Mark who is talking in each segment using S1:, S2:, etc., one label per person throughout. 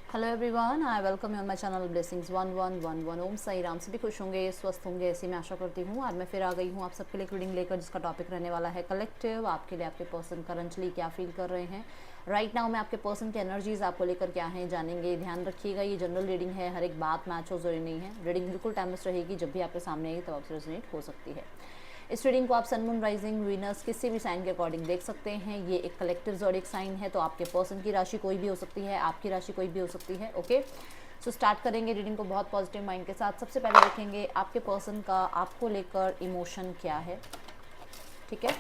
S1: Hello everyone, I welcome you on my channel blessings 1111। ओम साई राम। सभी खुश होंगे, स्वस्थ होंगे, ऐसी मैं आशा करती हूँ। आज मैं फिर आ गई हूँ आप सबके लिए रीडिंग लेकर, जिसका टॉपिक रहने वाला है कलेक्टिव। आपके लिए आपके पर्सन करंटली क्या फील कर रहे हैं राइट नाउ में, आपके पर्सन की एनर्जीज आपको लेकर क्या हैं जानेंगे। ध्यान रखिएगा, ये जनरल रीडिंग है, हर एक बात मैच हो जरूरी नहीं है। रीडिंग बिल्कुल टाइमलेस रहेगी, जब भी आपके सामने आएगी तब आपसे रेजोनेट हो सकती है। इस रीडिंग को आप सन, मून, राइजिंग, वीनस किसी भी साइन के अकॉर्डिंग देख सकते हैं। ये एक कलेक्टिव ज़ोडिक साइन है, तो आपके पर्सन की राशि कोई भी हो सकती है, आपकी राशि कोई भी हो सकती है। ओके, सो स्टार्ट करेंगे रीडिंग को बहुत पॉजिटिव माइंड के साथ। सबसे पहले देखेंगे आपके पर्सन का आपको लेकर इमोशन क्या है। ठीक है,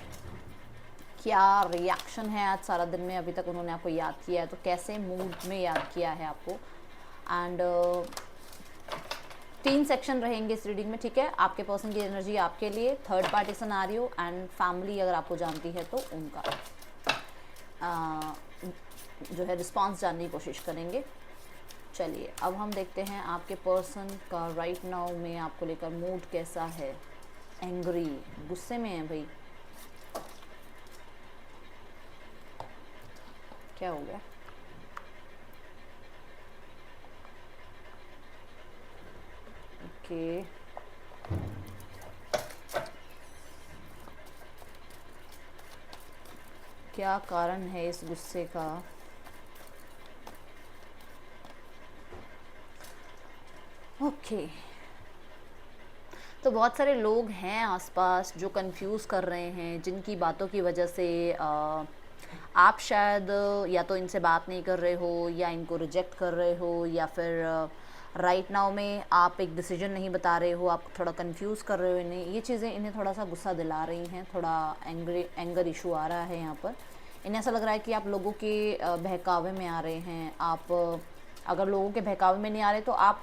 S1: क्या रिएक्शन है आज सारा दिन में, अभी तक उन्होंने आपको याद किया है तो कैसे मूड में याद किया है आपको। एंड 3 सेक्शन रहेंगे इस रीडिंग में। ठीक है, आपके पर्सन की एनर्जी आपके लिए, third party scenario and family अगर आपको जानती है तो उनका जो है रिस्पांस जानने की कोशिश करेंगे। चलिए अब हम देखते हैं आपके पर्सन का राइट नाउ में आपको लेकर मूड कैसा है। एंग्री, गुस्से में है भाई, क्या हो गया? ओके, क्या कारण है इस गुस्से का? ओके, तो बहुत सारे लोग हैं आसपास जो कंफ्यूज कर रहे हैं, जिनकी बातों की वजह से आप शायद या तो इनसे बात नहीं कर रहे हो, या इनको रिजेक्ट कर रहे हो, या फिर राइट नाउ में आप एक डिसीजन नहीं बता रहे हो, आप थोड़ा कंफ्यूज कर रहे हो इन्हें। ये चीज़ें इन्हें थोड़ा सा गुस्सा दिला रही हैं, थोड़ा एंगर इशू आ रहा है यहाँ पर। इन्हें ऐसा लग रहा है कि आप लोगों के बहकावे में आ रहे हैं। आप अगर लोगों के बहकावे में नहीं आ रहे तो आप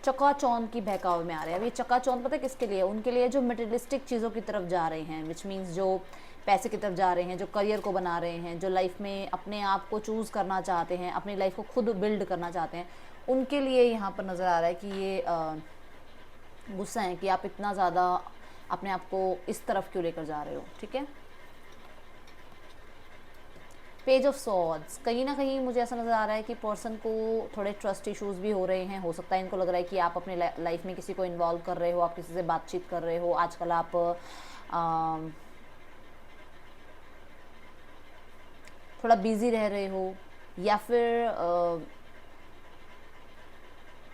S1: चकाचौंध की बहकाव में आ रहे हैं। अब ये चकाचौंध पता है किसके लिए? उनके लिए जो मटेरियलिस्टिक चीज़ों की तरफ जा रहे हैं, विच मीन्स जो पैसे की तरफ जा रहे हैं, जो करियर को बना रहे हैं, जो लाइफ में अपने आप को चूज़ करना चाहते हैं, अपनी लाइफ को खुद बिल्ड करना चाहते हैं, उनके लिए यहाँ पर नज़र आ रहा है कि ये गुस्सा है कि आप इतना ज़्यादा अपने आप को इस तरफ क्यों लेकर जा रहे हो। ठीक है, पेज ऑफ सॉर्ड्स, कहीं ना कहीं मुझे ऐसा नज़र आ रहा है कि पर्सन को थोड़े ट्रस्ट इश्यूज भी हो रहे हैं। हो सकता है इनको लग रहा है कि आप अपने लाइफ में किसी को इन्वॉल्व कर रहे हो, आप किसी से बातचीत कर रहे हो, आजकल आप थोड़ा बिजी रह रहे हो, या फिर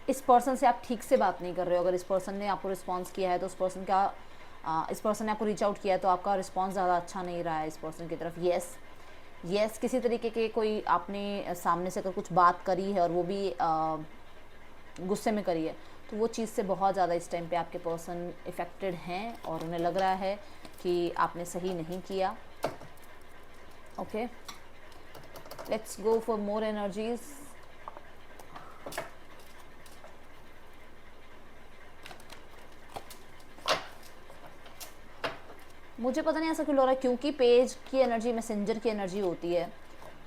S1: इस पर्सन से आप ठीक से बात नहीं कर रहे हो। अगर इस पर्सन ने आपको रिस्पॉन्स किया है तो इस पर्सन ने आपको रीच आउट किया है तो आपका रिस्पॉन्स ज़्यादा अच्छा नहीं रहा है इस पर्सन की तरफ। यस, किसी तरीके के कोई आपने सामने से अगर कुछ बात करी है और वो भी गुस्से में करी है, तो वो चीज़ से बहुत ज़्यादा इस टाइम पे आपके पर्सन इफ़ेक्टेड हैं और उन्हें लग रहा है कि आपने सही नहीं किया। Okay, let's go for more energies. मुझे पता नहीं ऐसा क्यों लग रहा है, क्योंकि पेज की एनर्जी मैसेंजर की एनर्जी होती है,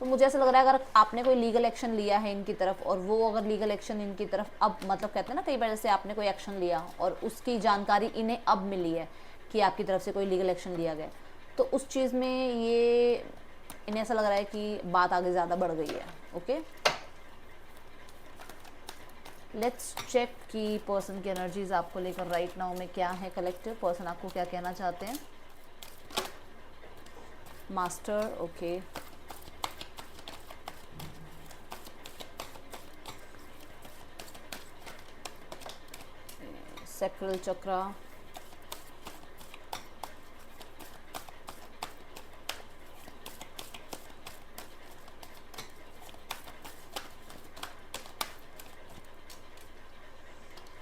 S1: तो मुझे ऐसा लग रहा है अगर आपने कोई लीगल एक्शन लिया है इनकी तरफ, और वो अगर लीगल एक्शन इनकी तरफ अब मतलब कहते हैं ना कई बार जैसे आपने कोई एक्शन लिया और उसकी जानकारी इन्हें अब मिली है कि आपकी तरफ से कोई लीगल एक्शन लिया गया, तो उस चीज़ में ये इन्हें ऐसा लग रहा है कि बात आगे ज़्यादा बढ़ गई है। ओके, लेट्स चेक कि पर्सन की एनर्जीज आपको लेकर राइट नाउ में क्या है। कलेक्टिव पर्सन आपको क्या कहना चाहते हैं। Master, okay, sacral chakra,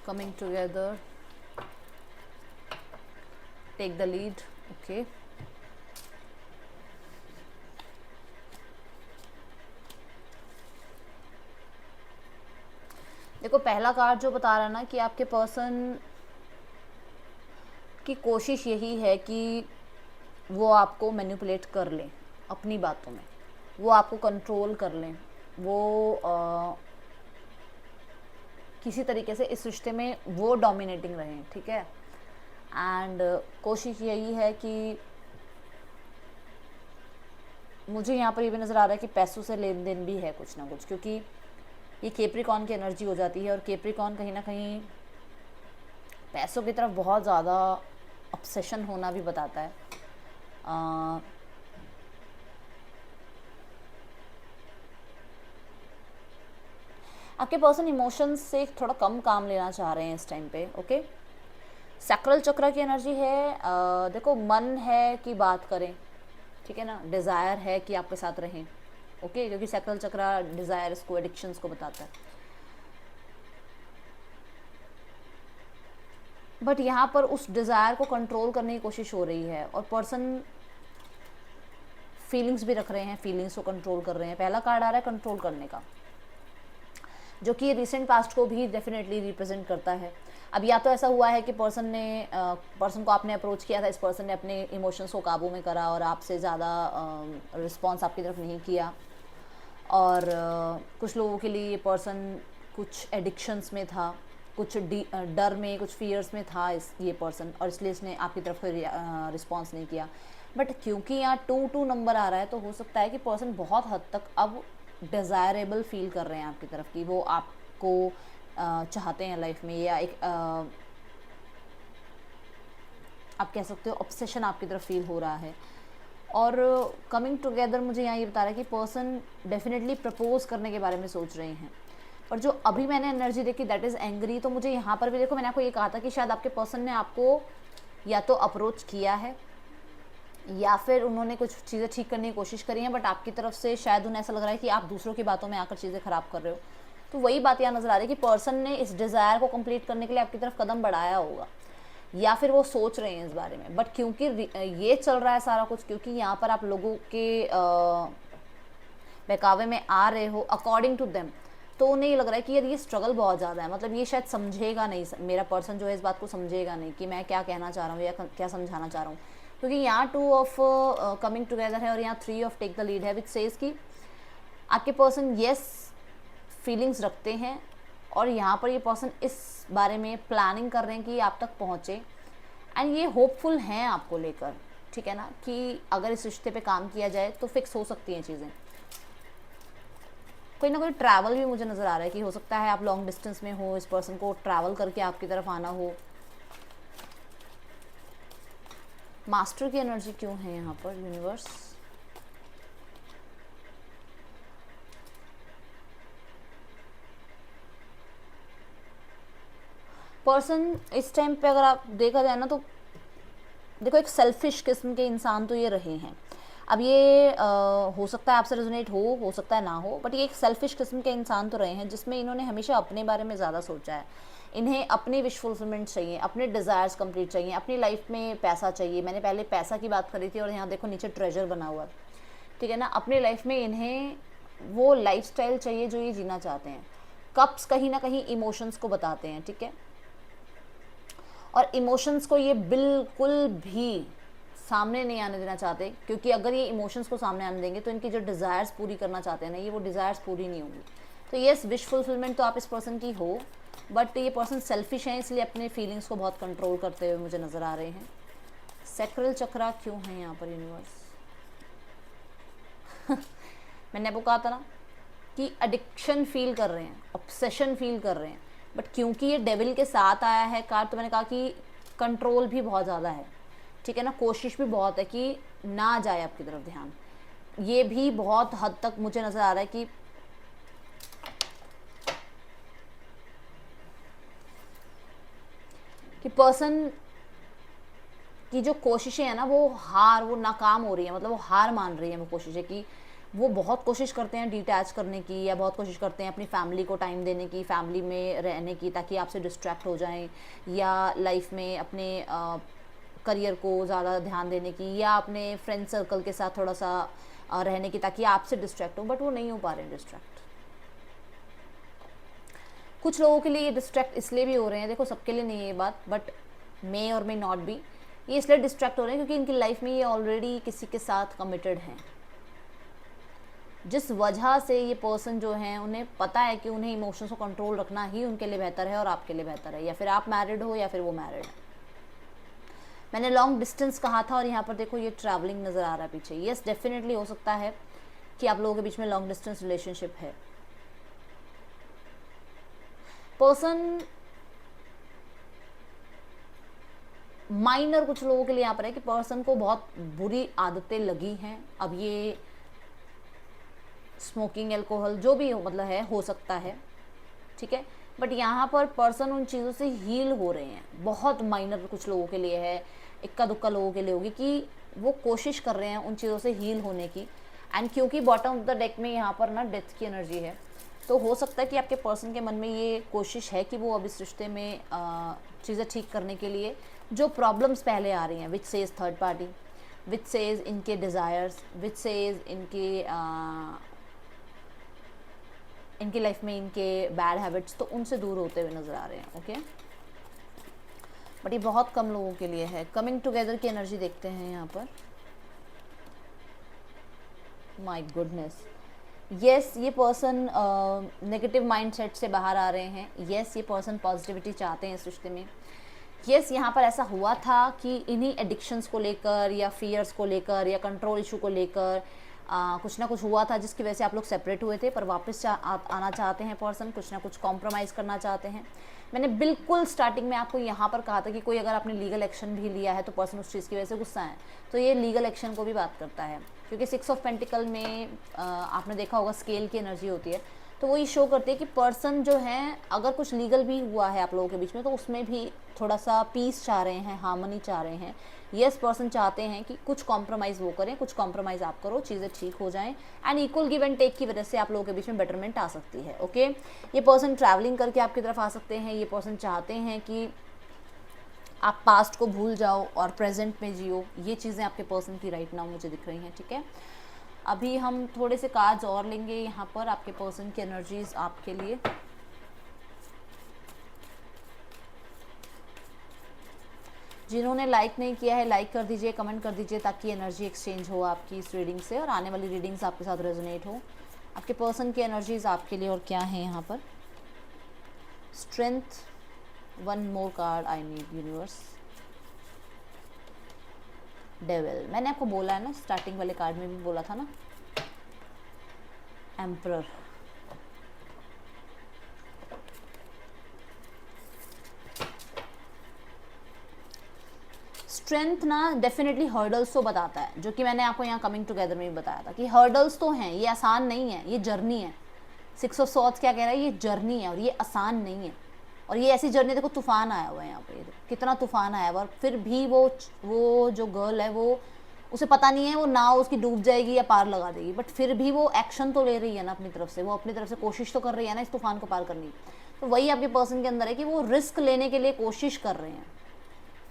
S1: coming together, take the lead, okay, देखो पहला कार्ड जो बता रहा है ना कि आपके पर्सन की कोशिश यही है कि वो आपको मैनिपुलेट कर लें अपनी बातों में, वो आपको कंट्रोल कर लें, वो किसी तरीके से इस रिश्ते में वो डोमिनेटिंग रहें। ठीक है, एंड कोशिश यही है कि मुझे यहाँ पर ये भी नज़र आ रहा है कि पैसों से लेन देन भी है कुछ ना कुछ, क्योंकि ये कैप्रिकॉर्न की एनर्जी हो जाती है और कैप्रिकॉर्न कहीं ना कहीं पैसों की तरफ बहुत ज़्यादा ऑब्सेशन होना भी बताता है। आपके पर्सन इमोशंस से थोड़ा कम काम लेना चाह रहे हैं इस टाइम पे। ओके, सैक्रल चक्र की एनर्जी है। देखो, मन है कि बात करें, ठीक है ना, डिज़ायर है कि आपके साथ रहें। ओके, क्योंकि सैक्रल चक्र डिज़ायर्स को, एडिक्शंस को बताता है। बट यहाँ पर उस डिज़ायर को कंट्रोल करने की कोशिश हो रही है और पर्सन फीलिंग्स भी रख रहे हैं, फीलिंग्स को कंट्रोल कर रहे हैं। पहला कार्ड आ रहा है कंट्रोल करने का, जो कि रिसेंट पास्ट को भी डेफिनेटली रिप्रेजेंट करता है। अब या तो ऐसा हुआ है कि पर्सन को आपने अप्रोच किया था, इस पर्सन ने अपने इमोशंस को काबू में करा और आपसे ज़्यादा रिस्पॉन्स आपकी तरफ नहीं किया, और कुछ लोगों के लिए ये पर्सन कुछ एडिक्शंस में था, कुछ डर में, कुछ फियर्स में था ये पर्सन, और इसलिए इसने आपकी तरफ कोई रिस्पॉन्स नहीं किया। बट क्योंकि यहाँ 2-2 नंबर आ रहा है, तो हो सकता है कि पर्सन बहुत हद तक अब डिज़ायरेबल फील कर रहे हैं आपकी तरफ, कि वो आपको चाहते हैं लाइफ में, या एक आप कह सकते हो ऑब्सेशन आपकी तरफ फील हो रहा है। और कमिंग टुगेदर मुझे यहाँ ये बता रहा है कि पर्सन डेफिनेटली प्रपोज करने के बारे में सोच रहे हैं। और जो अभी मैंने एनर्जी देखी दैट इज़ एंग्री, तो मुझे यहाँ पर भी देखो, मैंने आपको ये कहा था कि शायद आपके पर्सन ने आपको या तो अप्रोच किया है या फिर उन्होंने कुछ चीज़ें ठीक करने की कोशिश करी हैं, बट आपकी तरफ से शायद उन्हें ऐसा लग रहा है कि आप दूसरों की बातों में आकर चीज़ें ख़राब कर रहे हो। तो वही बात यहाँ नज़र आ रही है कि पर्सन ने इस डिज़ायर को कंप्लीट करने के लिए आपकी तरफ कदम बढ़ाया होगा, या फिर वो सोच रहे हैं इस बारे में। बट क्योंकि ये चल रहा है सारा कुछ, क्योंकि यहाँ पर आप लोगों के बहकावे में आ रहे हो अकॉर्डिंग टू देम, तो उन्हें ये लग रहा है कि यार ये स्ट्रगल बहुत ज़्यादा है, मतलब ये शायद समझेगा नहीं, मेरा पर्सन जो है इस बात को समझेगा नहीं कि मैं क्या कहना चाह रहा हूँ या क्या समझाना चाह रहा हूँ। क्योंकि यहाँ 2 ऑफ कमिंग टुगेदर है और यहाँ 3 ऑफ टेक द लीड है, विच सेज कि आपके पर्सन येस फीलिंग्स रखते हैं, और यहाँ पर ये पर्सन इस बारे में प्लानिंग कर रहे हैं कि आप तक पहुँचे, एंड ये होपफुल हैं आपको लेकर, ठीक है ना, कि अगर इस रिश्ते पे काम किया जाए तो फिक्स हो सकती हैं चीज़ें। कोई ना कोई ट्रैवल भी मुझे नज़र आ रहा है कि हो सकता है आप लॉन्ग डिस्टेंस में हो, इस पर्सन को ट्रैवल करके आपकी तरफ आना हो। मास्टर की एनर्जी क्यों है यहाँ पर यूनिवर्स? पर्सन इस टाइम पे अगर आप देखा जाए ना, तो देखो एक सेल्फिश किस्म के इंसान तो ये रहे हैं। अब ये हो सकता है आपसे रेजोनेट हो सकता है ना हो, बट ये एक सेल्फिश किस्म के इंसान तो रहे हैं, जिसमें इन्होंने हमेशा अपने बारे में ज़्यादा सोचा है। इन्हें अपनी विश फुलफिलमेंट चाहिए, अपने डिज़ायर्स कंप्लीट चाहिए, अपनी लाइफ में पैसा चाहिए। मैंने पहले पैसा की बात करी थी और यहाँ देखो नीचे ट्रेजर बना हुआ है, ठीक है ना। अपनी लाइफ में इन्हें वो लाइफस्टाइल चाहिए जो ये जीना चाहते हैं। कप्स कहीं ना कहीं इमोशंस को बताते हैं, ठीक है, और इमोशंस को ये बिल्कुल भी सामने नहीं आने देना चाहते, क्योंकि अगर ये इमोशंस को सामने आने देंगे तो इनकी जो डिज़ायर्स पूरी करना चाहते हैं ना, ये वो डिज़ायर्स पूरी नहीं होंगी। तो येस, विश फुलफिलमेंट तो आप इस पर्सन की हो, बट ये पर्सन सेल्फिश हैं, इसलिए अपने फीलिंग्स को बहुत कंट्रोल करते हुए मुझे नज़र आ रहे हैं। सैक्रल चक्रा क्यों है यहाँ पर यूनिवर्स? मैंने आपको कहा था ना कि एडिक्शन फील कर रहे हैं, ऑब्सेशन फील कर रहे हैं, बट क्योंकि ये डेविल के साथ आया है कार्ड, तो मैंने कहा कि कंट्रोल भी बहुत ज़्यादा है, ठीक है ना, कोशिश भी बहुत है कि ना जाए आपकी तरफ ध्यान। ये भी बहुत हद तक मुझे नज़र आ रहा है कि पर्सन की जो कोशिशें हैं ना, वो नाकाम हो रही है, मतलब वो हार मान रही है वो कोशिशें, कि वो बहुत कोशिश करते हैं डिटैच करने की, या बहुत कोशिश करते हैं अपनी फैमिली को टाइम देने की, फैमिली में रहने की, ताकि आपसे डिस्ट्रैक्ट हो जाएं, या लाइफ में अपने करियर को ज़्यादा ध्यान देने की, या अपने फ्रेंड सर्कल के साथ थोड़ा सा रहने की, ताकि आपसे डिस्ट्रैक्ट हो, बट वो नहीं हो पा रहे हैं डिस्ट्रैक्ट। कुछ लोगों के लिए ये डिस्ट्रैक्ट इसलिए भी हो रहे हैं, देखो सबके लिए नहीं है ये बात, बट मे और मे नॉट बी, ये इसलिए डिस्ट्रैक्ट हो रहे हैं क्योंकि इनकी लाइफ में ये ऑलरेडी किसी के साथ कमिटेड हैं, जिस वजह से ये पर्सन जो हैं उन्हें पता है कि उन्हें इमोशंस को कंट्रोल रखना ही उनके लिए बेहतर है और आपके लिए बेहतर है, या फिर आप मैरिड हो या फिर वो मैरिड है। मैंने लॉन्ग डिस्टेंस कहा था और यहाँ पर देखो ये ट्रैवलिंग नज़र आ रहा है पीछे। यस, डेफिनेटली हो सकता है कि आप लोगों के बीच में लॉन्ग डिस्टेंस रिलेशनशिप है। पर्सन माइनर कुछ लोगों के लिए यहाँ पर है कि पर्सन को बहुत बुरी आदतें लगी हैं। अब ये स्मोकिंग, अल्कोहल, जो भी हो, मतलब है, हो सकता है, ठीक है। बट यहाँ पर पर्सन उन चीज़ों से हील हो रहे हैं। बहुत माइनर कुछ लोगों के लिए है, इक्का दुक्का लोगों के लिए होगी कि वो कोशिश कर रहे हैं उन चीज़ों से हील होने की। एंड क्योंकि बॉटम ऑफ द डेक में यहाँ पर ना डेथ की एनर्जी है, तो हो सकता है कि आपके पर्सन के मन में ये कोशिश है कि वो अब इस रिश्ते में चीज़ें ठीक करने के लिए जो प्रॉब्लम्स पहले आ रही हैं, which says third party, which says इनके डिज़ायर्स, विच सेज इनकी लाइफ में इनके बैड हैबिट्स, तो उनसे दूर होते हुए नज़र आ रहे हैं। ओके, बट ये बहुत कम लोगों के लिए है। कमिंग टुगेदर की एनर्जी देखते हैं यहाँ पर। माय गुडनेस, यस, ये पर्सन नेगेटिव माइंडसेट से बाहर आ रहे हैं। यस, ये पर्सन पॉजिटिविटी चाहते हैं इस रिश्ते में। यस, यहाँ पर ऐसा हुआ था कि इन्हीं एडिक्शंस को लेकर या फियर्स को लेकर या कंट्रोल इशू को लेकर कुछ ना कुछ हुआ था जिसकी वजह से आप लोग सेपरेट हुए थे, पर वापस आना चाहते हैं पर्सन, कुछ ना कुछ कॉम्प्रोमाइज़ करना चाहते हैं। मैंने बिल्कुल स्टार्टिंग में आपको यहाँ पर कहा था कि कोई अगर आपने लीगल एक्शन भी लिया है तो पर्सन उस चीज़ की वजह से गुस्सा है, तो ये लीगल एक्शन को भी बात करता है, क्योंकि 6 ऑफ पेंटिकल में आपने देखा होगा स्केल की एनर्जी होती है, तो वो ये शो करती है कि पर्सन जो है अगर कुछ लीगल भी हुआ है आप लोगों के बीच में तो उसमें भी थोड़ा सा पीस चाह रहे हैं, हार्मनी चाह रहे हैं। यस, पर्सन चाहते हैं कि कुछ कॉम्प्रोमाइज़ वो करें, कुछ कॉम्प्रोमाइज़ आप करो, चीज़ें ठीक हो जाएं, and equal give and take की वजह से आप लोगों के बीच में बेटरमेंट आ सकती है। ओके, ये पर्सन ट्रैवलिंग करके आपकी तरफ आ सकते हैं। ये पर्सन चाहते हैं कि आप पास्ट को भूल जाओ और प्रेजेंट में जियो। ये चीज़ें आपके पर्सन की राइट नाउ मुझे दिख रही हैं, ठीक है। अभी हम थोड़े से कार्ड्स और लेंगे यहाँ पर आपके पर्सन की एनर्जीज आपके लिए। जिन्होंने लाइक नहीं किया है लाइक कर दीजिए, कमेंट कर दीजिए, ताकि एनर्जी एक्सचेंज हो आपकी इस रीडिंग से और आने वाली रीडिंग्स आपके साथ रेजोनेट हो। आपके पर्सन की एनर्जीज आपके लिए और क्या है यहाँ पर। Strength, one more card I need universe. Devil, मैंने आपको बोला है ना, स्टार्टिंग वाले कार्ड में भी बोला था ना। एम्परर, स्ट्रेंथ ना डेफिनेटली हर्डल्स तो बताता है, जो कि मैंने आपको यहाँ कमिंग टुगेदर में भी बताया था कि हर्डल्स तो हैं, ये आसान नहीं है, ये जर्नी है। 6 ऑफ सॉर्ड्स क्या कह रहा है, ये जर्नी है और ये आसान नहीं है। और ये ऐसी जर्नी, देखो तूफान आया हुआ है यहाँ पे, कितना तूफान आया हुआ, और फिर भी वो जो गर्ल है वो, उसे पता नहीं है वो नाव उसकी डूब जाएगी या पार लगा देगी, बट फिर भी वो एक्शन तो ले रही है ना अपनी तरफ से, वो अपनी तरफ से कोशिश तो कर रही है ना इस तूफान को पार करने की। तो वही आपके पर्सन के अंदर है कि वो रिस्क लेने के लिए कोशिश कर रहे हैं,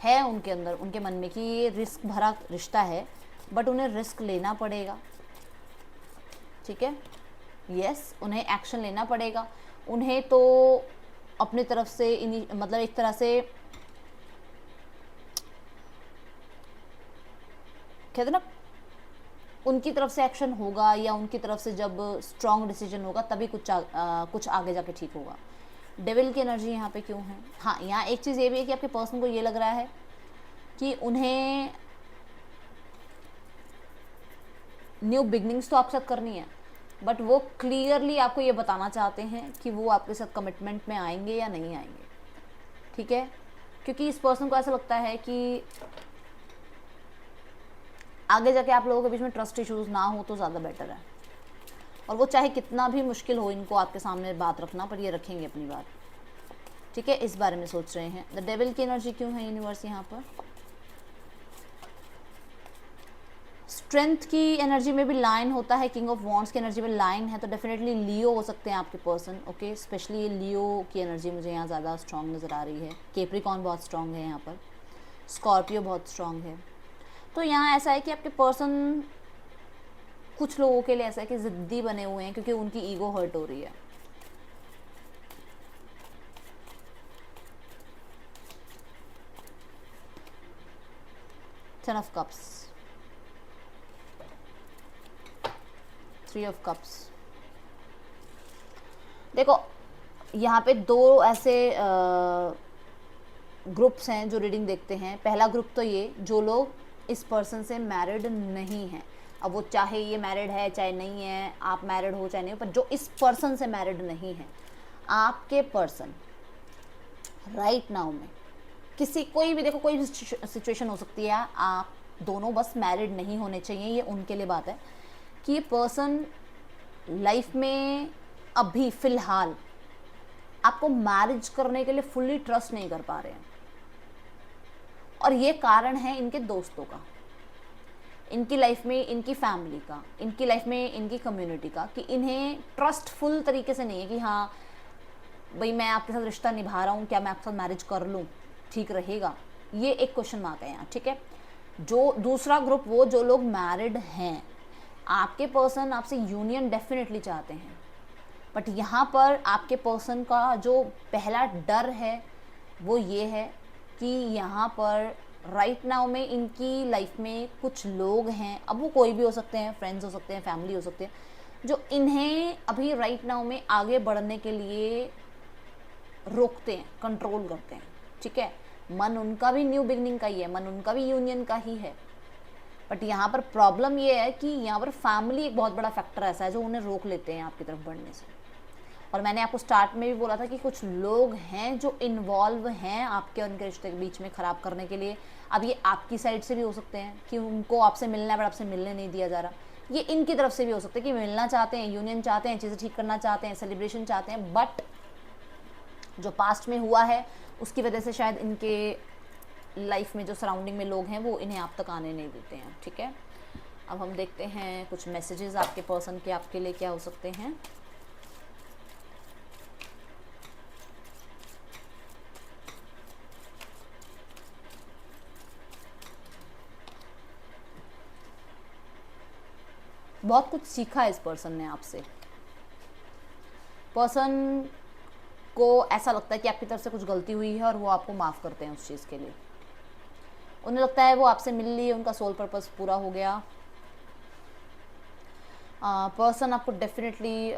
S1: है उनके अंदर, उनके मन में कि ये रिस्क भरा रिश्ता है, बट उन्हें रिस्क लेना पड़ेगा, ठीक है। यस, उन्हें एक्शन लेना पड़ेगा, उन्हें तो अपनी तरफ से मतलब एक तरह से कहते ना, उनकी तरफ से एक्शन होगा या उनकी तरफ से जब स्ट्रॉन्ग डिसीजन होगा तभी कुछ आगे जाके ठीक होगा। डेविल की एनर्जी यहाँ पे क्यों है। हाँ, यहाँ एक चीज़ ये भी है कि आपके पर्सन को ये लग रहा है कि उन्हें न्यू बिगनिंग्स तो आपके साथ करनी है, बट वो क्लियरली आपको ये बताना चाहते हैं कि वो आपके साथ कमिटमेंट में आएंगे या नहीं आएंगे, ठीक है। क्योंकि इस पर्सन को ऐसा लगता है कि आगे जाके आप लोगों के बीच में ट्रस्ट इश्यूज ना हो तो ज़्यादा बेटर है, और वो चाहे कितना भी मुश्किल हो इनको आपके सामने बात रखना, पर ये रखेंगे अपनी बात, ठीक है। इस बारे में सोच रहे हैं। द डेविल की एनर्जी क्यों है यूनिवर्स यहाँ पर। स्ट्रेंथ की एनर्जी में भी लाइन होता है, किंग ऑफ वॉन्ड्स की एनर्जी में लाइन है, तो डेफिनेटली लियो हो सकते हैं आपके पर्सन, ओके। स्पेशली लियो की एनर्जी मुझे यहाँ ज़्यादा स्ट्रॉन्ग नज़र आ रही है। कैप्रिकॉर्न बहुत स्ट्रॉन्ग है यहाँ पर, स्कॉर्पियो बहुत स्ट्रॉन्ग है। तो यहाँ ऐसा है कि आपके पर्सन कुछ लोगों के लिए ऐसा है कि ज़िद्दी बने हुए हैं क्योंकि उनकी ईगो हर्ट हो रही है। Ten of cups, 3 of cups. देखो यहाँ पे दो ऐसे ग्रुप्स हैं जो रीडिंग देखते हैं। पहला ग्रुप तो ये जो लोग इस पर्सन से मैरिड नहीं हैं, अब वो चाहे ये मैरिड है चाहे नहीं है, आप मैरिड हो चाहे नहीं हो, पर जो इस पर्सन से मैरिड नहीं है, आपके पर्सन राइट नाउ में किसी कोई भी, देखो कोई भी सिचुएशन हो सकती है, आप दोनों बस मैरिड नहीं होने चाहिए, ये उनके लिए बात है कि ये पर्सन लाइफ में अभी फ़िलहाल आपको मैरिज करने के लिए फुल्ली ट्रस्ट नहीं कर पा रहे हैं, और ये कारण है इनके दोस्तों का, इनकी लाइफ में इनकी फैमिली का, इनकी लाइफ में इनकी कम्युनिटी का, कि इन्हें ट्रस्टफुल तरीके से नहीं है कि हाँ भाई मैं आपके साथ रिश्ता निभा रहा हूँ, क्या मैं आपके साथ मैरिज कर लूँ, ठीक रहेगा, ये एक क्वेश्चन मार्क है यहाँ, ठीक है। जो दूसरा ग्रुप, वो जो लोग मैरिड हैं, आपके पर्सन आपसे यूनियन डेफिनेटली चाहते हैं, बट यहाँ पर आपके पर्सन का जो पहला डर है वो ये है कि यहाँ पर राइट नाउ में इनकी लाइफ में कुछ लोग हैं, अब वो कोई भी हो सकते हैं, फ्रेंड्स हो सकते हैं, फैमिली हो सकते हैं, जो इन्हें अभी राइट नाउ में आगे बढ़ने के लिए रोकते हैं, कंट्रोल करते हैं, ठीक है। मन उनका भी न्यू बिगनिंग का ही है, मन उनका भी यूनियन का ही है, बट यहाँ पर प्रॉब्लम ये है कि यहाँ पर फैमिली एक बहुत बड़ा फैक्टर ऐसा है जो उन्हें रोक लेते हैं आपकी तरफ बढ़ने से। और मैंने आपको स्टार्ट में भी बोला था कि कुछ लोग हैं जो इन्वॉल्व हैं आपके और उनके रिश्ते के बीच में ख़राब करने के लिए। अब ये आपकी साइड से भी हो सकते हैं कि उनको आपसे मिलना है बट आपसे मिलने नहीं दिया जा रहा, ये इनकी तरफ से भी हो सकता है कि मिलना चाहते हैं, यूनियन चाहते हैं, चीज़ें ठीक करना चाहते हैं, सेलिब्रेशन चाहते हैं, बट जो पास्ट में हुआ है उसकी वजह से शायद इनके लाइफ में जो सराउंडिंग में लोग हैं वो इन्हें आप तक आने नहीं देते हैं, ठीक है। अब हम देखते हैं कुछ मैसेजेस आपके पर्सन के आपके लिए क्या हो सकते हैं। बहुत कुछ सीखा है इस पर्सन ने आपसे। पर्सन को ऐसा लगता है कि आपकी तरफ से कुछ गलती हुई है और वो आपको माफ़ करते हैं उस चीज़ के लिए। उन्हें लगता है वो आपसे मिल ली, उनका सोल पर्पस पूरा हो गया। पर्सन आपको डेफिनेटली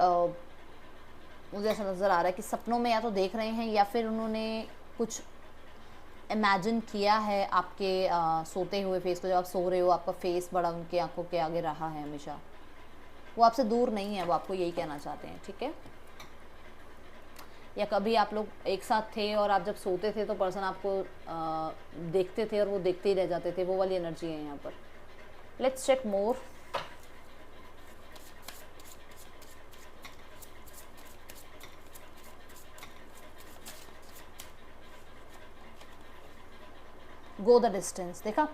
S1: मुझे ऐसा नज़र आ रहा है कि सपनों में या तो देख रहे हैं या फिर उन्होंने कुछ इमेजिन किया है आपके सोते हुए फेस को। जब आप सो रहे हो आपका फेस बड़ा उनकी आंखों के आगे रहा है हमेशा। वो आपसे दूर नहीं है, वो आपको यही कहना चाहते हैं, ठीक है। या कभी आप लोग एक साथ थे और आप जब सोते थे तो पर्सन आपको देखते थे और वो देखते ही रह जाते थे, वो वाली एनर्जी है यहाँ पर। Let's check more. Go the distance, देखा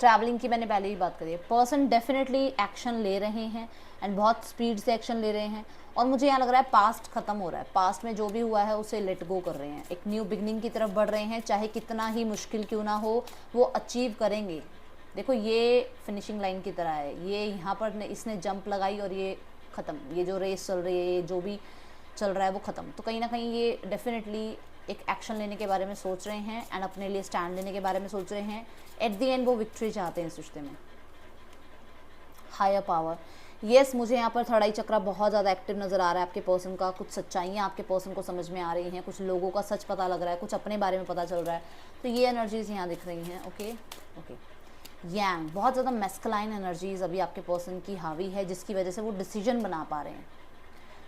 S1: ट्रैवलिंग की मैंने पहले ही बात करी है। पर्सन डेफिनेटली एक्शन ले रहे हैं एंड बहुत स्पीड से एक्शन ले रहे हैं, और मुझे यहाँ लग रहा है पास्ट ख़त्म हो रहा है, पास्ट में जो भी हुआ है उसे लेट गो कर रहे हैं, एक न्यू बिगनिंग की तरफ बढ़ रहे हैं, चाहे कितना ही मुश्किल क्यों ना हो वो अचीव करेंगे। देखो ये फिनिशिंग लाइन की तरह है, ये यहाँ पर इसने जंप लगाई और ये ख़त्म, ये जो रेस चल रही है, ये जो भी चल रहा है वो ख़त्म। तो कहीं ना कहीं ये डेफिनेटली एक एक्शन लेने के बारे में सोच रहे हैं एंड अपने लिए स्टैंड लेने के बारे में सोच रहे हैं। एट द एंड वो विक्ट्री चाहते हैं इस रिश्ते में। हायर पावर, यस मुझे यहाँ पर थर्ड आई चक्रा बहुत ज़्यादा एक्टिव नज़र आ रहा है आपके पर्सन का। कुछ सच्चाइयाँ आपके पर्सन को समझ में आ रही हैं, कुछ लोगों का सच पता लग रहा है, कुछ अपने बारे में पता चल रहा है, तो ये एनर्जीज़ यहाँ दिख रही हैं। ओके ओके, यांग, बहुत ज़्यादा मैस्कुलाइन एनर्जीज़ अभी आपके पर्सन की हावी है, जिसकी वजह से वो डिसीजन बना पा रहे हैं,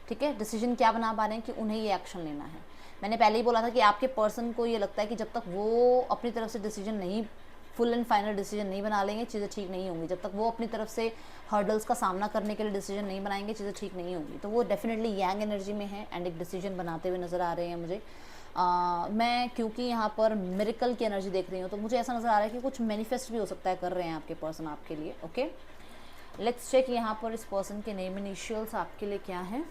S1: ठीक है। डिसीजन क्या बना पा रहे हैं कि उन्हें ये एक्शन लेना है। मैंने पहले ही बोला था कि आपके पर्सन को ये लगता है कि जब तक वो अपनी तरफ से डिसीजन नहीं, फुल एंड फाइनल डिसीजन नहीं बना लेंगे, चीज़ें ठीक नहीं होंगी। जब तक वो अपनी तरफ से हर्डल्स का सामना करने के लिए डिसीजन नहीं बनाएंगे, चीज़ें ठीक नहीं होंगी। तो वो डेफिनेटली यांग एनर्जी में है एंड एक डिसीजन बनाते हुए नज़र आ रहे हैं मुझे। मैं क्योंकि यहाँ पर मिरेकल की एनर्जी देख रही हूँ, तो मुझे ऐसा नज़र आ रहा है कि कुछ मैनिफेस्ट भी हो सकता है कर रहे हैं आपके पर्सन आपके लिए। ओके, लेट्स चेक यहाँ पर इस पर्सन के नेम इनिशियल्स आपके लिए क्या है।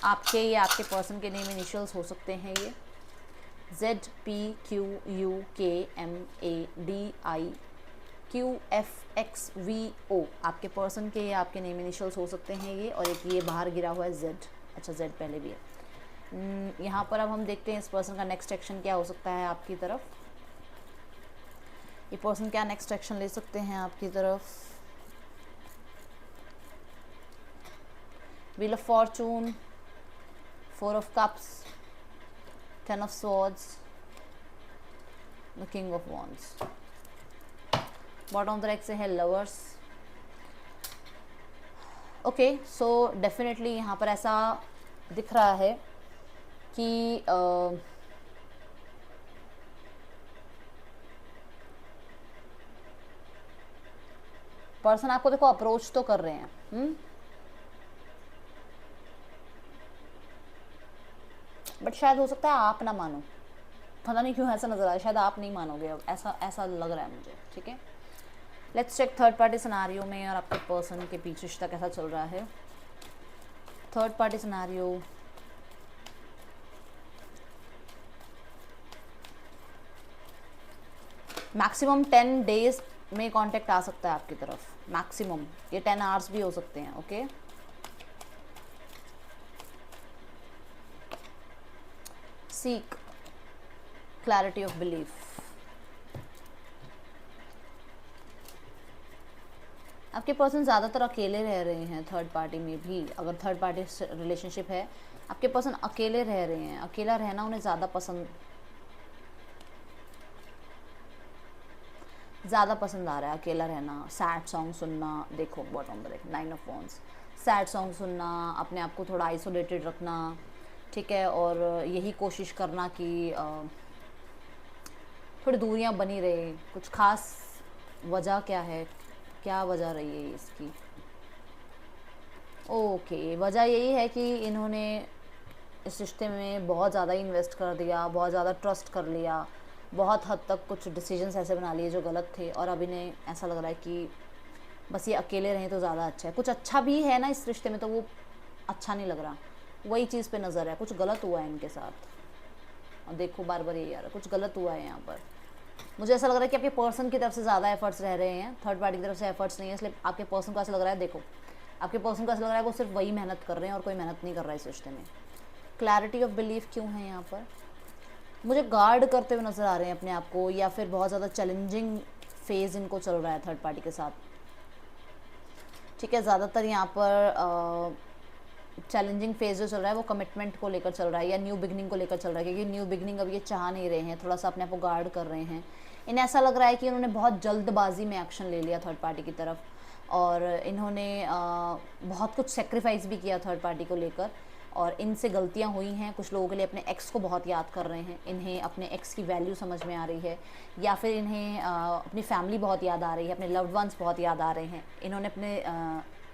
S1: आपके या आपके पर्सन के नेम इनिशियल्स हो सकते हैं ये ZPQUKMADIQFXVO, आपके पर्सन के या आपके नेम इनिशियल्स हो सकते हैं ये, और एक ये बाहर गिरा हुआ है Z। अच्छा, Z पहले भी है। यहाँ पर अब हम देखते हैं इस पर्सन का नेक्स्ट एक्शन क्या हो सकता है आपकी तरफ। ये पर्सन क्या नेक्स्ट एक्शन ले सकते हैं आपकी तरफ। Wheel of Fortune, 4 of Cups, 10 of Swords, the king of wands. Bottom of the deck से है लवर्स। ओके, सो डेफिनेटली यहाँ पर ऐसा दिख रहा है कि पर्सन आपको देखो अप्रोच तो कर रहे हैं, बट शायद हो सकता है आप ना मानो, पता नहीं क्यों ऐसा नजर आ रहा है, शायद आप नहीं मानोगे, अब ऐसा ऐसा लग रहा है मुझे। ठीक है, let's check third party scenario में और आपके पर्सन के बीच रिश्ता कैसा चल रहा है। Third party scenario, maximum 10 days में कांटेक्ट आ सकता है आपकी तरफ, मैक्सिमम। ये 10 आवर्स भी हो सकते हैं। Okay, seek clarity of belief. आपके पर्सन ज़्यादातर अकेले रह रहे हैं थर्ड पार्टी में भी, अगर थर्ड पार्टी रिलेशनशिप है, आपके पर्सन अकेले रह रहे हैं, अकेला रहना उन्हें ज़्यादा पसंद आ रहा है, अकेला रहना, सैड सॉन्ग सुनना। देखो बॉटम पर 9 ऑफ वॉन्ड्स, सैड सॉन्ग सुनना, अपने आप को थोड़ा आइसोलेटेड रखना, ठीक है, और यही कोशिश करना कि थोड़ी दूरियां बनी रहे। कुछ खास वजह क्या है, क्या वजह रही है इसकी? ओके, वजह यही है कि इन्होंने इस रिश्ते में बहुत ज़्यादा इन्वेस्ट कर दिया, बहुत ज़्यादा ट्रस्ट कर लिया, बहुत हद तक कुछ डिसीजंस ऐसे बना लिए जो गलत थे, और अब इन्हें ऐसा लग रहा है कि बस ये अकेले रहें तो ज़्यादा अच्छा है। कुछ अच्छा भी है ना इस रिश्ते में, तो वो अच्छा नहीं लग रहा, वही चीज़ पे नज़र है, कुछ गलत हुआ है इनके साथ। और देखो बार बार यही आ रहा है, कुछ गलत हुआ है यहाँ पर। मुझे ऐसा लग रहा है कि आपके पर्सन की तरफ से ज़्यादा एफर्ट्स रह रहे हैं, थर्ड पार्टी की तरफ से एफर्ट्स नहीं है, इसलिए आपके पर्सन को ऐसा लग रहा है, देखो आपके पर्सन को ऐसा लग रहा है वो सिर्फ वही मेहनत कर रहे हैं और कोई मेहनत नहीं कर रहा है इस रिश्ते में। क्लैरिटी ऑफ बिलीफ क्यों है यहाँ पर? मुझे गार्ड करते हुए नज़र आ रहे हैं अपने आप को, या फिर बहुत ज़्यादा चैलेंजिंग फेज़ इनको चल रहा है थर्ड पार्टी के साथ। ठीक है, ज़्यादातर यहाँ पर चैलेंजिंग फेज जो चल रहा है वो कमिटमेंट को लेकर चल रहा है या न्यू बिगनिंग को लेकर चल रहा है, क्योंकि न्यू बिगनिंग अब ये चाह नहीं रहे हैं, थोड़ा सा अपने आप को गार्ड कर रहे हैं। इन्हें ऐसा लग रहा है कि इन्होंने बहुत जल्दबाजी में एक्शन ले लिया थर्ड पार्टी की तरफ, और इन्होंने बहुत कुछ सेक्रीफाइस भी किया थर्ड पार्टी को लेकर, और इनसे गलतियां हुई हैं। कुछ लोगों के लिए अपने एक्स को बहुत याद कर रहे हैं, इन्हें अपने एक्स की वैल्यू समझ में आ रही है, या फिर इन्हें अपनी फैमिली बहुत याद आ रही है, अपने लव्ड वंस बहुत याद आ रहे हैं। इन्होंने अपने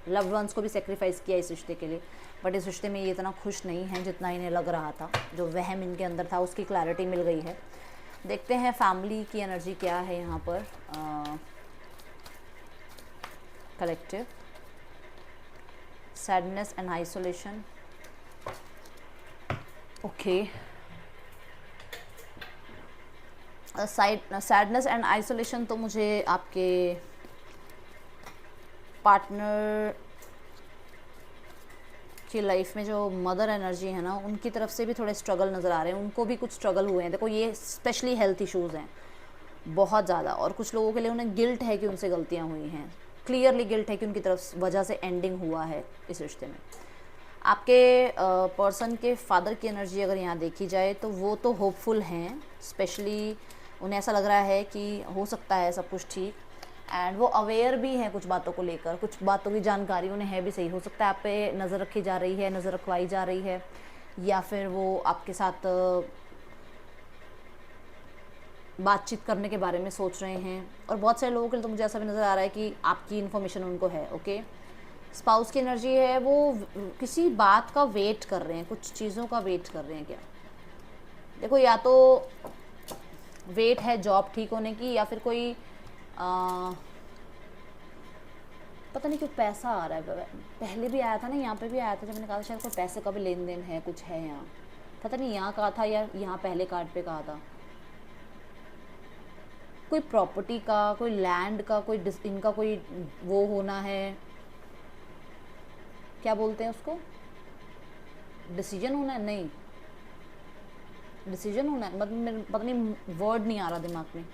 S1: लव्ड वंस को भी सेक्रीफाइस किया इस रिश्ते के लिए, बट इस रिश्ते में ये इतना खुश नहीं है जितना इन्हें लग रहा था। जो वहम इनके अंदर था उसकी क्लैरिटी मिल गई है। देखते हैं फैमिली की एनर्जी क्या है यहाँ पर। Collective, sadness and isolation. Okay, sadness and isolation तो मुझे आपके पार्टनर की लाइफ में जो मदर एनर्जी है ना, उनकी तरफ से भी थोड़े स्ट्रगल नज़र आ रहे हैं, उनको भी कुछ स्ट्रगल हुए हैं। देखो ये स्पेशली हेल्थ इश्यूज़ हैं बहुत ज़्यादा, और कुछ लोगों के लिए उन्हें गिल्ट है कि उनसे गलतियाँ हुई हैं, क्लियरली गिल्ट है कि उनकी तरफ वजह से एंडिंग हुआ है इस रिश्ते में। आपके पर्सन के फादर की एनर्जी अगर यहाँ देखी जाए तो वो तो होपफुल हैं, स्पेशली उन्हें ऐसा लग रहा है कि हो सकता है सब कुछ ठीक, एंड वो अवेयर भी हैं कुछ बातों को लेकर, कुछ बातों की जानकारी उन्हें है भी सही। हो सकता है आप पे नज़र रखी जा रही है, नज़र रखवाई जा रही है, या फिर वो आपके साथ बातचीत करने के बारे में सोच रहे हैं, और बहुत सारे लोगों के लिए तो मुझे ऐसा भी नज़र आ रहा है कि आपकी इन्फॉर्मेशन उनको है। ओके, स्पाउस की एनर्जी है, वो किसी बात का वेट कर रहे हैं, कुछ चीज़ों का वेट कर रहे हैं क्या? देखो या तो वेट है जॉब ठीक होने की, या फिर कोई पता नहीं क्यों पैसा आ रहा है। पहले भी आया था ना, यहाँ पे भी आया था, जब मैंने कहा था शायद कोई पैसे का भी लेन देन है, कुछ है यहाँ, पता नहीं यहाँ कहा था या यहाँ पहले कार्ड पे कहा था। कोई प्रॉपर्टी का, कोई लैंड का, कोई इनका कोई वो होना है, क्या बोलते हैं उसको, डिसीजन होना है, नहीं डिसीजन होना है, मतलब मेरे पता नहीं वर्ड नहीं आ रहा दिमाग में।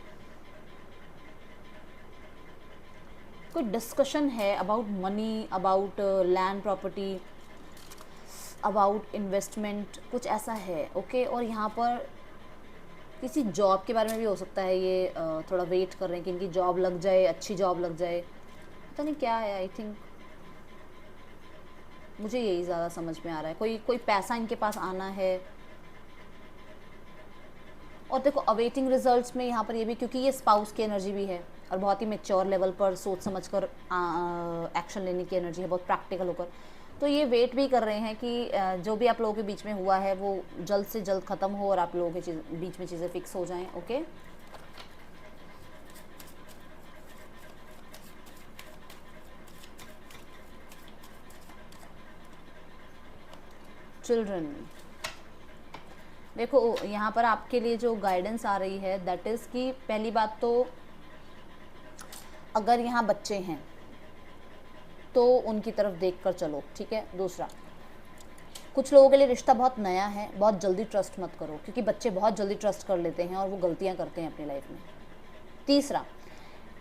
S1: कोई डिस्कशन है about money, about land property, about investment, कुछ ऐसा है। ओके, और यहाँ पर किसी जॉब के बारे में भी हो सकता है ये, थोड़ा वेट कर रहे हैं कि इनकी जॉब लग जाए, अच्छी जॉब लग जाए, पता नहीं क्या है। आई थिंक मुझे यही ज़्यादा समझ में आ रहा है, कोई कोई पैसा इनके पास आना है। और देखो अवेटिंग रिजल्ट्स में यहाँ पर ये भी, क्योंकि ये स्पाउस की एनर्जी भी है और बहुत ही मेच्योर लेवल पर सोच समझ कर एक्शन लेने की एनर्जी है, बहुत प्रैक्टिकल होकर। तो ये वेट भी कर रहे हैं कि जो भी आप लोगों के बीच में हुआ है वो जल्द से जल्द ख़त्म हो और आप लोगों के बीच में चीज़ें फिक्स हो जाएं। ओके, चिल्ड्रन, देखो यहाँ पर आपके लिए जो गाइडेंस आ रही है दैट इज़ कि पहली बात तो अगर यहाँ बच्चे हैं तो उनकी तरफ देख कर चलो, ठीक है। दूसरा, कुछ लोगों के लिए रिश्ता बहुत नया है, बहुत जल्दी ट्रस्ट मत करो, क्योंकि बच्चे बहुत जल्दी ट्रस्ट कर लेते हैं और वो गलतियाँ करते हैं अपनी लाइफ में। तीसरा,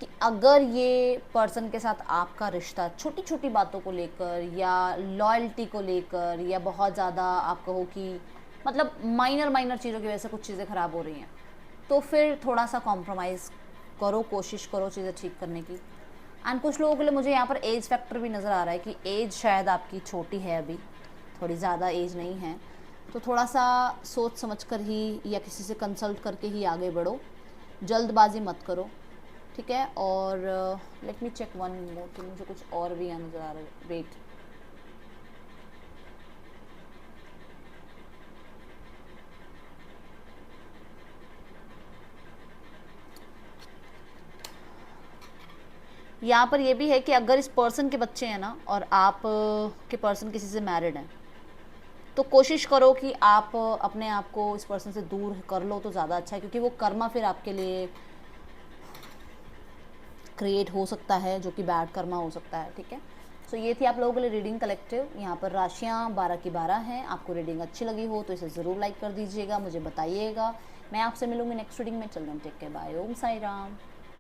S1: कि अगर ये पर्सन के साथ आपका रिश्ता छोटी छोटी बातों को लेकर या लॉयल्टी को लेकर या बहुत ज़्यादा आप कहो कि मतलब माइनर माइनर चीज़ों की वजह से कुछ चीज़ें ख़राब हो रही हैं, तो फिर थोड़ा सा कॉम्प्रोमाइज़ करो, कोशिश करो चीज़ें ठीक करने की। एंड कुछ लोगों के लिए मुझे यहाँ पर एज फैक्टर भी नज़र आ रहा है कि एज शायद आपकी छोटी है, अभी थोड़ी ज़्यादा एज नहीं है, तो थोड़ा सा सोच समझ कर ही या किसी से कंसल्ट करके ही आगे बढ़ो, जल्दबाजी मत करो, ठीक है। और let me check one more thing, मुझे कुछ और भी यहाँ नज़र आ रहा है, वेट। यहाँ पर ये भी है कि अगर इस पर्सन के बच्चे हैं ना और आप के पर्सन किसी से मैरिड हैं, तो कोशिश करो कि आप अपने आप को इस पर्सन से दूर कर लो तो ज़्यादा अच्छा है, क्योंकि वो कर्मा फिर आपके लिए क्रिएट हो सकता है जो कि बैड कर्मा हो सकता है, ठीक है। सो ये थी आप लोगों के लिए रीडिंग कलेक्टिव। यहाँ पर राशियाँ 12 की 12 हैं। आपको रीडिंग अच्छी लगी हो तो इसे ज़रूर लाइक कर दीजिएगा, मुझे बताइएगा। मैं आपसे मिलूंगी नेक्स्ट रीडिंग में। चल दें, टेक केयर, बाय, ओम साई राम।